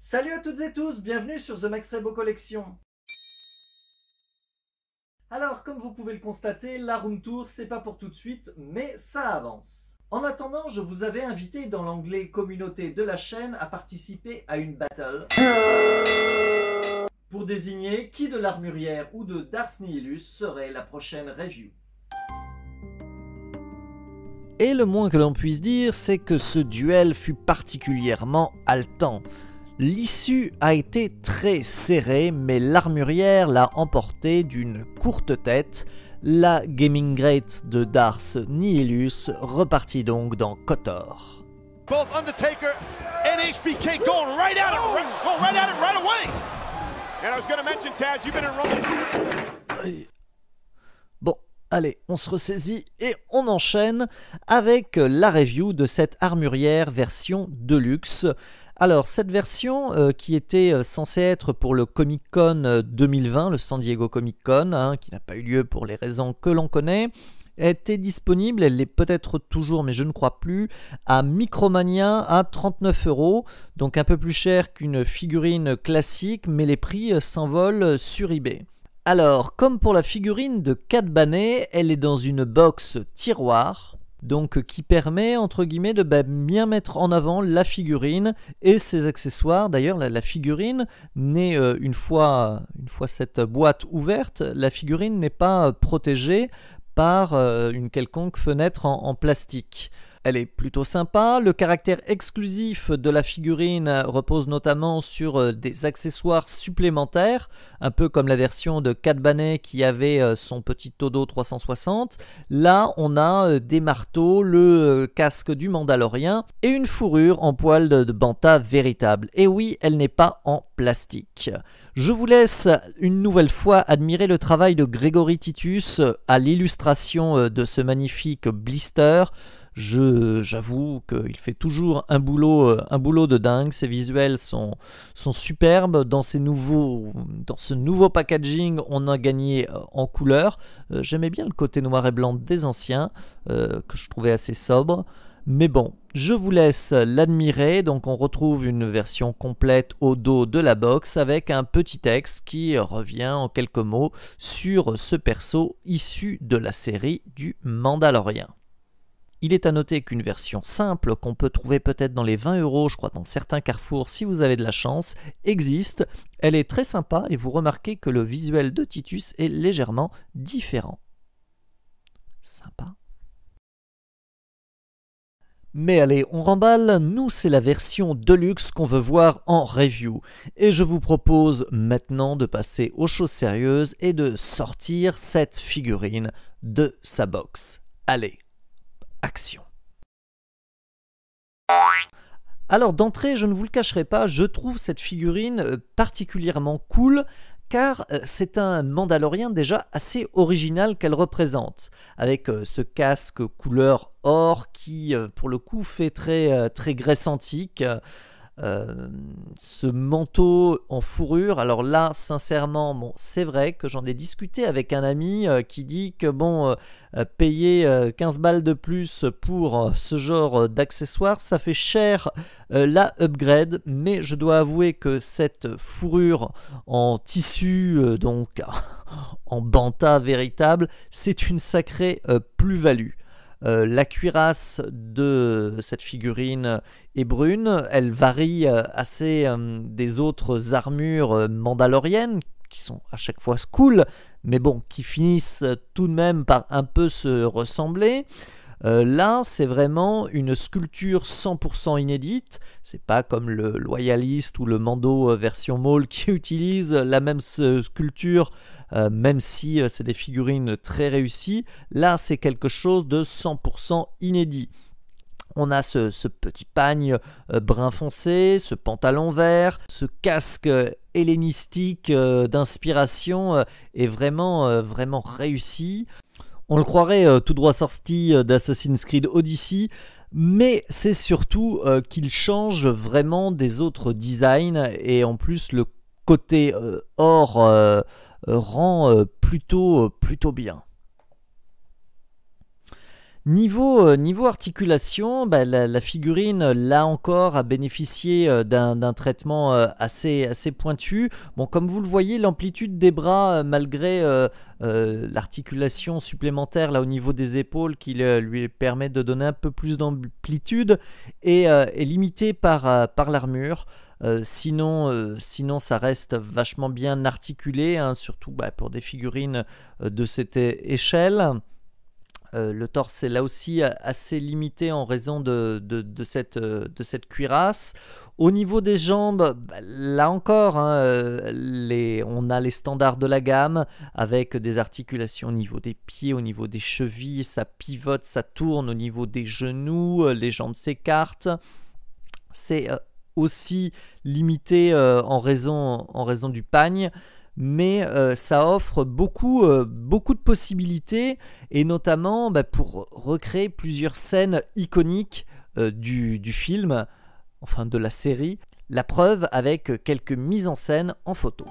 Salut à toutes et tous, bienvenue sur The Max Rebo Collection. Alors, comme vous pouvez le constater, la room tour, c'est pas pour tout de suite, mais ça avance. En attendant, je vous avais invité dans l'onglet communauté de la chaîne à participer à une battle pour désigner qui de l'Armurière ou de Dars Nihilus serait la prochaine review. Et le moins que l'on puisse dire, c'est que ce duel fut particulièrement haletant. L'issue a été très serrée, mais l'Armurière l'a emporté d'une courte tête. La Gaming Great de Dars Nihilus repartit donc dans KOTOR. Both Undertaker and HBK going right at it right away. And I was going to mention, Taz, you've been in Roman. Bon, allez, on se ressaisit et on enchaîne avec la review de cette Armurière version Deluxe. Alors, cette version qui était censée être pour le Comic Con 2020, le San Diego Comic Con, qui n'a pas eu lieu pour les raisons que l'on connaît, était disponible, elle l'est peut-être toujours, mais je ne crois plus, à Micromania à 39 €, donc un peu plus cher qu'une figurine classique, mais les prix s'envolent sur eBay. Alors, comme pour la figurine de Cad Bane, elle est dans une box tiroir, donc qui permet entre guillemets de bien mettre en avant la figurine et ses accessoires. D'ailleurs, la figurine n'est une fois cette boîte ouverte, la figurine n'est pas protégée par une quelconque fenêtre en plastique. Elle est plutôt sympa. Le caractère exclusif de la figurine repose notamment sur des accessoires supplémentaires, un peu comme la version de Cad Bane qui avait son petit Todo 360. Là, on a des marteaux, le casque du Mandalorien et une fourrure en poil de banta véritable. Et oui, elle n'est pas en plastique. Je vous laisse une nouvelle fois admirer le travail de Grégory Titus à l'illustration de ce magnifique blister. J'avoue qu'il fait toujours un boulot de dingue. Ses visuels sont superbes. Dans ce nouveau packaging, on a gagné en couleur. J'aimais bien le côté noir et blanc des anciens, que je trouvais assez sobre. Mais bon, je vous laisse l'admirer. Donc on retrouve une version complète au dos de la box avec un petit texte qui revient en quelques mots sur ce perso issu de la série du Mandalorien. Il est à noter qu'une version simple, qu'on peut trouver peut-être dans les 20 €, je crois dans certains carrefours si vous avez de la chance, existe. Elle est très sympa et vous remarquez que le visuel de Titus est légèrement différent. Sympa. Mais allez, on remballe, nous c'est la version Deluxe qu'on veut voir en review. Et je vous propose maintenant de passer aux choses sérieuses et de sortir cette figurine de sa box. Allez, action. Alors d'entrée, je ne vous le cacherai pas, je trouve cette figurine particulièrement cool car c'est un Mandalorien déjà assez original qu'elle représente, avec ce casque couleur or qui pour le coup fait très Grèce antique. Ce manteau en fourrure, alors là sincèrement bon, c'est vrai que j'en ai discuté avec un ami qui dit que bon payer 15 balles de plus pour ce genre d'accessoires ça fait cher la upgrade, mais je dois avouer que cette fourrure en tissu donc en banta véritable, c'est une sacrée plus-value. La cuirasse de cette figurine est brune, elle varie assez des autres armures mandaloriennes qui sont à chaque fois cool, mais bon, qui finissent tout de même par un peu se ressembler. Là, c'est vraiment une sculpture 100% inédite. C'est pas comme le Loyalist ou le Mando version Maul qui utilise la même sculpture, même si c'est des figurines très réussies. Là, c'est quelque chose de 100% inédit. On a ce petit pagne brun foncé, ce pantalon vert, ce casque hellénistique d'inspiration est vraiment réussi. On le croirait tout droit sorti d'Assassin's Creed Odyssey, mais c'est surtout qu'il change vraiment des autres designs et en plus le côté or rend plutôt bien. Niveau articulation, bah, la figurine, là encore, a bénéficié d'un traitement assez pointu. Bon, comme vous le voyez, l'amplitude des bras, malgré l'articulation supplémentaire là, au niveau des épaules qui lui permet de donner un peu plus d'amplitude, est limitée par l'armure. Sinon, ça reste vachement bien articulé, hein, surtout bah, pour des figurines de cette échelle. Le torse est là aussi assez limité en raison de cette cuirasse. Au niveau des jambes, bah, là encore, hein, on a les standards de la gamme avec des articulations au niveau des pieds, au niveau des chevilles, ça pivote, ça tourne au niveau des genoux, les jambes s'écartent. C'est aussi limité en raison du pagne. Mais ça offre beaucoup de possibilités, et notamment bah, pour recréer plusieurs scènes iconiques du film, enfin de la série. La preuve avec quelques mises en scène en photo.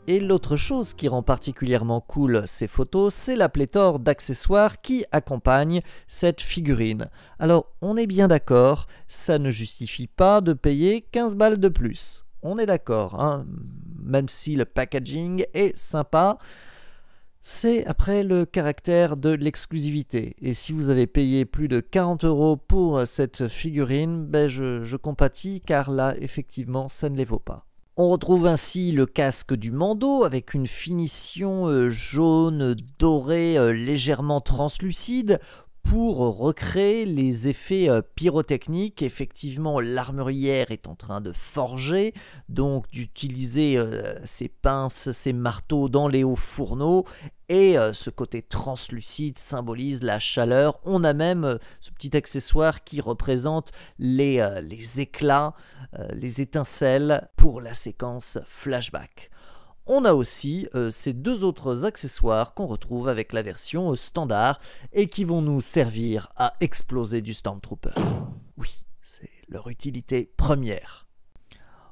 Et l'autre chose qui rend particulièrement cool ces photos, c'est la pléthore d'accessoires qui accompagnent cette figurine. Alors, on est bien d'accord, ça ne justifie pas de payer 15 balles de plus. On est d'accord, hein, même si le packaging est sympa, c'est après le caractère de l'exclusivité. Et si vous avez payé plus de 40 € pour cette figurine, ben je compatis, car là, effectivement, ça ne les vaut pas. On retrouve ainsi le casque du Mando avec une finition jaune doré légèrement translucide pour recréer les effets pyrotechniques. Effectivement, l'armurière est en train de forger, donc d'utiliser ses pinces, ses marteaux dans les hauts fourneaux, et ce côté translucide symbolise la chaleur. On a même ce petit accessoire qui représente les éclats, les étincelles pour la séquence flashback. On a aussi ces deux autres accessoires qu'on retrouve avec la version standard et qui vont nous servir à exploser du Stormtrooper. Oui, c'est leur utilité première.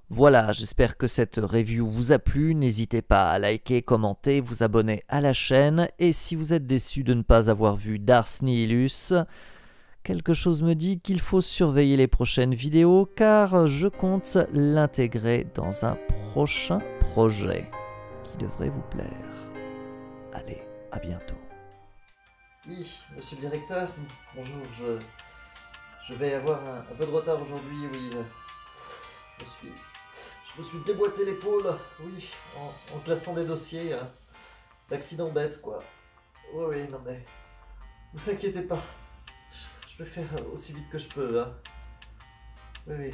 Voilà, j'espère que cette review vous a plu. N'hésitez pas à liker, commenter, vous abonner à la chaîne. Et si vous êtes déçu de ne pas avoir vu Darth Nihilus, quelque chose me dit qu'il faut surveiller les prochaines vidéos, car je compte l'intégrer dans un prochain projet qui devrait vous plaire. Allez, à bientôt. Oui, monsieur le directeur, bonjour, je vais avoir un peu de retard aujourd'hui, oui. Je me suis déboîté l'épaule, oui, en classant des dossiers. D'accident bête, quoi. Oui, non mais, vous inquiétez pas, je vais faire aussi vite que je peux, hein. Oui.